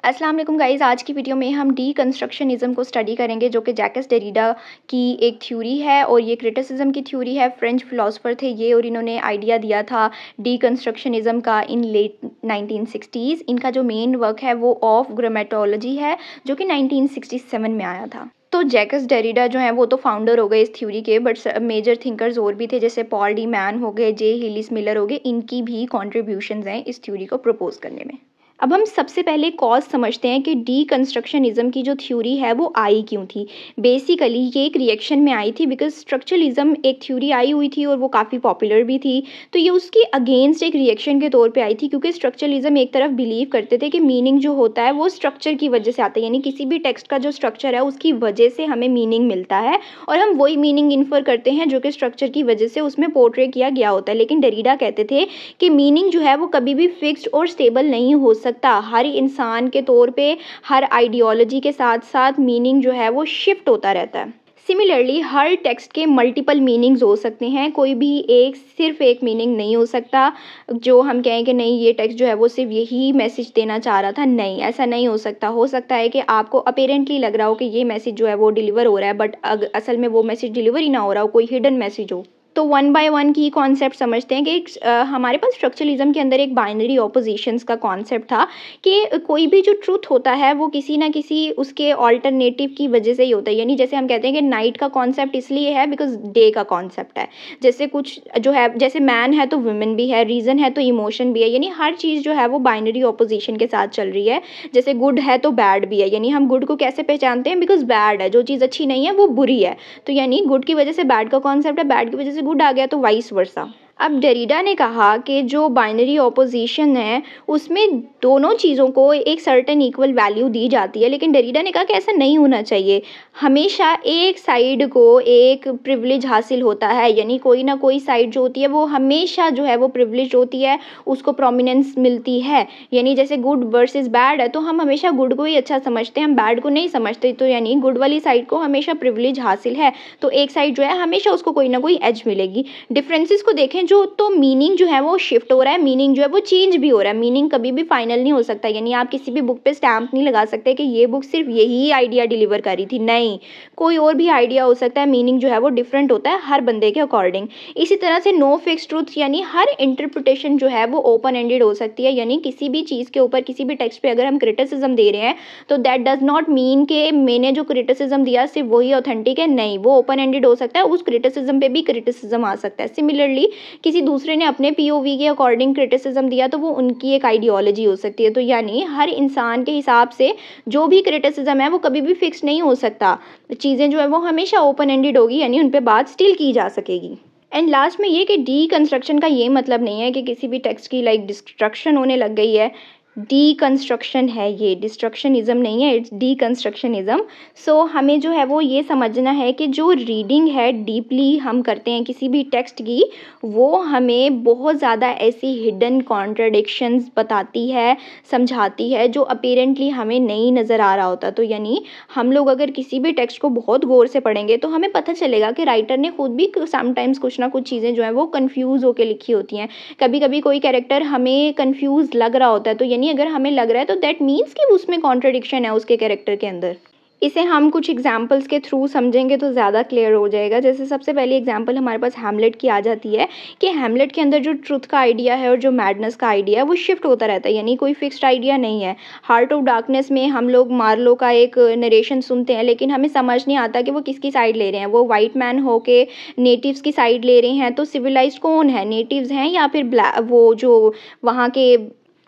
अस्सलाम वालेकुम गाइज़। आज की वीडियो में हम डीकंस्ट्रक्शनिज़्म को स्टडी करेंगे, जो कि जैकस डेरिडा की एक थ्योरी है और ये क्रिटिसिज्म की थ्योरी है। फ्रेंच फिलोसोफर थे ये और इन्होंने आइडिया दिया था डीकंस्ट्रक्शनिज़्म का इन लेट 1960s। इनका जो मेन वर्क है वो ऑफ ग्रामेटोलॉजी है, जो कि 1967 में आया था। तो जैकस डेरिडा जो है वो तो फाउंडर हो गए इस थ्योरी के, बट मेजर थिंकर्स और भी थे, जैसे पॉल डी मैन हो गए, जे हिलिस मिलर हो गए। इनकी भी कॉन्ट्रीब्यूशंस हैं इस थ्योरी को प्रपोज करने में। अब हम सबसे पहले कॉज समझते हैं कि डीकंस्ट्रक्शनिज़्म की जो थ्योरी है वो आई क्यों थी। बेसिकली ये एक रिएक्शन में आई थी बिकॉज स्ट्रक्चरलिज्म एक थ्योरी आई हुई थी और वो काफ़ी पॉपुलर भी थी, तो ये उसकी अगेंस्ट एक रिएक्शन के तौर पे आई थी, क्योंकि स्ट्रक्चरलिज्म एक तरफ बिलीव करते थे कि मीनिंग जो होता है वो स्ट्रक्चर की वजह से आता है, यानी किसी भी टेक्स्ट का जो स्ट्रक्चर है उसकी वजह से हमें मीनिंग मिलता है और हम वही मीनिंग इन्फर करते हैं जो कि स्ट्रक्चर की वजह से उसमें पोर्ट्रे किया गया होता है। लेकिन डेरिडा कहते थे कि मीनिंग जो है वो कभी भी फिक्स्ड और स्टेबल नहीं हो सकता। हर इंसान के तौर पे हर आइडियोलॉजी के साथ साथ मीनिंग जो है वो शिफ्ट होता रहता है। सिमिलरली हर टेक्स्ट के मल्टीपल मीनिंग्स हो सकते हैं, कोई भी एक सिर्फ एक मीनिंग नहीं हो सकता जो हम कहें कि नहीं ये टेक्स्ट जो है वो सिर्फ यही मैसेज देना चाह रहा था। नहीं, ऐसा नहीं हो सकता। हो सकता है कि आपको अपेरेंटली लग रहा हो कि ये मैसेज जो है वो डिलीवर हो रहा है, बट असल में वो मैसेज डिलीवर ही ना हो रहा हो, कोई हिडन मैसेज हो। तो वन बाय वन की कॉन्सेप्ट समझते हैं कि हमारे पास स्ट्रक्चरलिज्म के अंदर एक बाइनरी ऑपोजिशंस का कॉन्सेप्ट था कि कोई भी जो ट्रूथ होता है वो किसी ना किसी उसके ऑल्टरनेटिव की वजह से ही होता है। यानी जैसे हम कहते हैं कि नाइट का कॉन्सेप्ट इसलिए है बिकॉज डे का कॉन्सेप्ट है। जैसे कुछ जो है, जैसे मैन है तो वुमेन भी है, रीज़न है तो इमोशन भी है, यानी हर चीज़ जो है वो बाइनरी ऑपोजिशन के साथ चल रही है। जैसे गुड है तो बैड भी है, यानी हम गुड को कैसे पहचानते हैं, बिकॉज बैड है, जो चीज़ अच्छी नहीं है वो बुरी है। तो यानी गुड की वजह से बैड का कॉन्सेप्ट है, बैड की वजह से गुड आ गया, तो वाइस वर्सा। अब डेरिडा ने कहा कि जो बाइनरी ऑपोजिशन है उसमें दोनों चीज़ों को एक सर्टेन इक्वल वैल्यू दी जाती है, लेकिन डेरिडा ने कहा कि ऐसा नहीं होना चाहिए। हमेशा एक साइड को एक प्रिविलेज हासिल होता है, यानी कोई ना कोई साइड जो होती है वो हमेशा जो है वो प्रिविलेज होती है, उसको प्रोमिनेंस मिलती है। यानी जैसे गुड वर्सेस बैड है तो हम हमेशा गुड को ही अच्छा समझते हैं, हम बैड को नहीं समझते, तो यानी गुड वाली साइड को हमेशा प्रिविलेज हासिल है, तो एक साइड जो है हमेशा उसको कोई ना कोई एज मिलेगी। डिफरेंसेस को देखें जो, तो मीनिंग जो है वो शिफ्ट हो रहा है, मीनिंग जो है वो चेंज भी हो रहा है। मीनिंग कभी भी फाइनल नहीं हो सकता, यानी आप किसी भी बुक पे स्टैम्प नहीं लगा सकते कि ये बुक सिर्फ यही आइडिया डिलीवर कर रही थी। नहीं, कोई और भी आइडिया हो सकता है। मीनिंग जो है वो डिफरेंट होता है हर बंदे के अकॉर्डिंग। इसी तरह से नो फिक्स ट्रूथ, यानी हर इंटरप्रिटेशन जो है वो ओपन एंडेड हो सकती है। यानी किसी भी चीज़ के ऊपर, किसी भी टेक्स्ट पे अगर हम क्रिटिसिज्म दे रहे हैं तो दैट डज नॉट मीन कि मैंने जो क्रिटिसिज्म दिया सिर्फ वही ऑथेंटिक है। नहीं, वो ओपन एंडेड हो सकता है, उस क्रिटिसिज्म पे भी क्रिटिसिज्म आ सकता है। सिमिलरली किसी दूसरे ने अपने पीओवी के अकॉर्डिंग क्रिटिसिज्म दिया तो वो उनकी एक आइडियोलॉजी हो सकती है। तो यानी हर इंसान के हिसाब से जो भी क्रिटिसिज्म है वो कभी भी फिक्स नहीं हो सकता। चीज़ें जो है वो हमेशा ओपन एंडेड होगी, यानी उन पर बात स्टिल की जा सकेगी। एंड लास्ट में ये कि डीकंस्ट्रक्शन का ये मतलब नहीं है कि किसी भी टेक्स्ट की लाइक डिस्ट्रक्शन होने लग गई है। डीकंस्ट्रक्शन है ये, डिस्ट्रक्शनिज्म नहीं है, इट्स डीकंस्ट्रक्शनिज्म। सो हमें जो है वो ये समझना है कि जो रीडिंग है डीपली हम करते हैं किसी भी टेक्स्ट की, वो हमें बहुत ज़्यादा ऐसी हिडन कॉन्ट्रडिक्शंस बताती है, समझाती है, जो अपेरेंटली हमें नहीं नज़र आ रहा होता। तो यानी हम लोग अगर किसी भी टेक्स्ट को बहुत गौर से पढ़ेंगे तो हमें पता चलेगा कि राइटर ने खुद भी समटाइम्स कुछ ना कुछ चीज़ें जो हैं वो कन्फ्यूज़ होकर लिखी होती हैं। कभी कभी कोई कैरेक्टर हमें कन्फ्यूज़ लग रहा होता है, तो यानी अगर हमें लग रहा है तो दैट मीन्स कि उसमें कॉन्ट्रडिक्शन है उसके कैरेक्टर के अंदर। इसे हम कुछ एग्जाम्पल्स के थ्रू समझेंगे तो ज़्यादा क्लियर हो जाएगा। जैसे सबसे पहली एग्जाम्पल हमारे पास हैमलेट की आ जाती है कि हैमलेट के अंदर जो ट्रुथ का आइडिया है और जो मैडनेस का आइडिया है वो शिफ्ट होता रहता है, यानी कोई फिक्स्ड आइडिया नहीं है। हार्ट ऑफ डार्कनेस में हम लोग मार्लो का एक नरेशन सुनते हैं, लेकिन हमें समझ नहीं आता कि वो किसकी साइड ले रहे हैं। वो वाइट मैन हो के नेटिव्स की साइड ले रहे हैं, तो सिविलाइज्ड कौन है, नेटिव्स हैं या फिर वो जो वहाँ के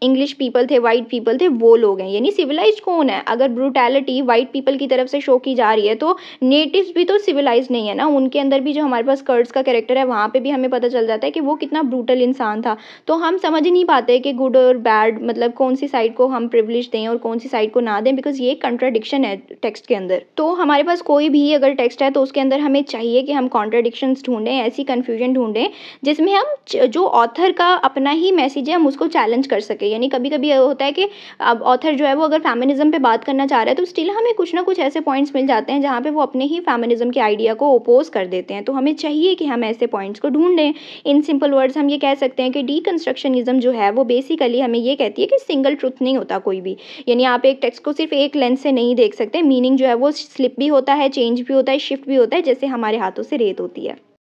इंग्लिश पीपल थे, वाइट पीपल थे, वो लोग हैं। यानी सिविलाइज्ड कौन है। अगर ब्रूटैलिटी वाइट पीपल की तरफ से शो की जा रही है तो नेटिव्स भी तो सिविलाइज्ड नहीं है ना, उनके अंदर भी जो हमारे पास कर्ट्स का कैरेक्टर है वहाँ पे भी हमें पता चल जाता है कि वो कितना ब्रूटल इंसान था। तो हम समझ ही नहीं पाते कि गुड और बैड मतलब कौन सी साइड को हम प्रिविलेज दें और कौन सी साइड को ना दें, बिकॉज ये कंट्राडिक्शन है टेक्स्ट के अंदर। तो हमारे पास कोई भी अगर टेक्स्ट है तो उसके अंदर हमें चाहिए कि हम कॉन्ट्राडिक्शंस ढूंढें, ऐसी कन्फ्यूजन ढूंढें जिसमें हम जो ऑथर का अपना ही मैसेज है हम उसको चैलेंज कर सकें। यानी कभी-कभी ये होता है कि अब ऑथर जो है वो अगर फेमिनिज़्म पे बात करना चाह रहा है तो स्टिल हमें कुछ ना कुछ ऐसे पॉइंट्स मिल जाते हैं जहाँ पे वो अपने ही फेमिनिज़्म के आइडिया को ओपोज़ कर देते हैं। तो हमें चाहिए कि हम ऐसे पॉइंट्स को ढूँढें। इन सिंपल वर्ड्स हम ये कह सकते हैं कि डीकंस्ट्रक्शनिज़्म जो है वो बेसिकली हमें ये कहती है कि सिंगल ट्रुथ नहीं होता कोई भी। यानी आप एक टेक्स्ट को सिर्फ़ एक लेंस से नहीं देख सकते, मीनिंग जो है वो स्लिप भी होता है, चेंज भी होता है, शिफ्ट भी होता है, जैसे हमारे हाथों से रेत होती है।